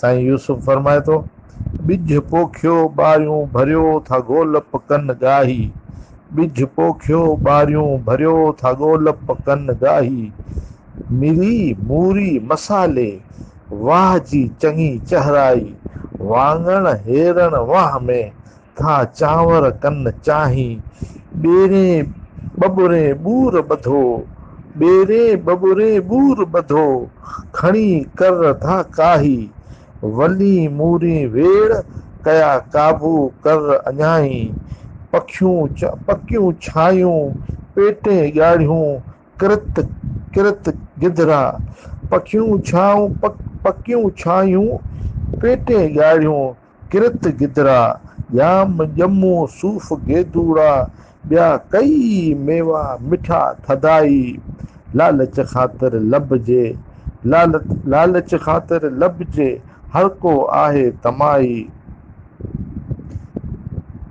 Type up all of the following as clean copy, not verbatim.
साईं यूसुफ फरमाए थो, ॿिज पोखियो ॿारियूं भरियो था गोलप कन ॻाही, ॿिज पोखियो ॿारियूं भरियो था गोलप कन ॻाही, मिरी मूरी मसाले वाह जी चङी चहराई, वाङण हेरण वाह में था चांवर कन चाही, ॿेरे बबुरे ॿूर ॿधो, ॿेरे बबुरे ॿूर ॿधो, खणी कर था काही, वली मूरी वेड़ कया काबू कर अञाई, पकियूं छायूं पेटे ॻाढ़ियूं कृत कृत गिदरा, पकियूं छायूं पेटे ॻाढ़ियूं कृत गिदरा, ॼाम ॼमूं सूफ़ गेदूड़ा, ॿिया कई मेवा मिठा थधाई, लालच ख़ातिर लभजे, लालच ख़ातिर लभजे, हर को आहे तमाई,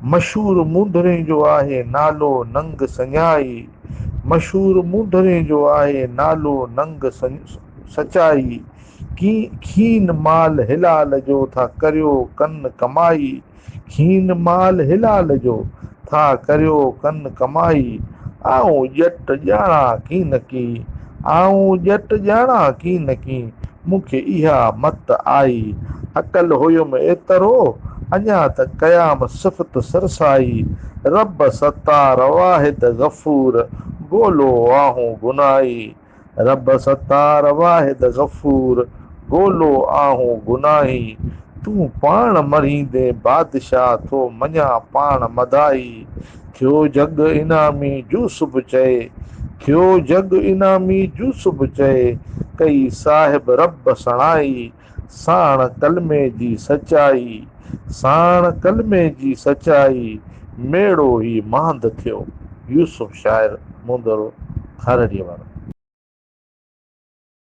मशहूर मूंदड़े जो आहे नालो नंग सञाई, मशहूर मूंदड़े जो आहे नालो नंग सचाई, खीन माल हिलाल जो था करियो कन कमाई, खीन माल हिलाल जो था करियो कन कमाई, आऊं ॼट ॼाणा की न की, आऊं ॼट ॼाणा की न की, मूंखे इहा मत आई, अकल हुयुमि एतिरो अञा त कयाम सिफ़त सरसाई, रब सत्तार वाहिद गफ़ूर ॻोल्हो आहूं गुनाही, रब सत्तार वाहिद गफ़ूर ॻोल्हो आहूं गुनाही, तूं पाण मरींदे बादशाह थो मञा पाण मदाई, थियो जग इनामी यूसुफ चए, थियो जग इनामी यूसुफ चए, कई साहिब रब सणाई, साण कलमे जी सचाई, साण कलमे जी सचाई, मेड़ो ई मांद थियो। यूसुफ शाइर मुंदरो खारड़ीअ वारो।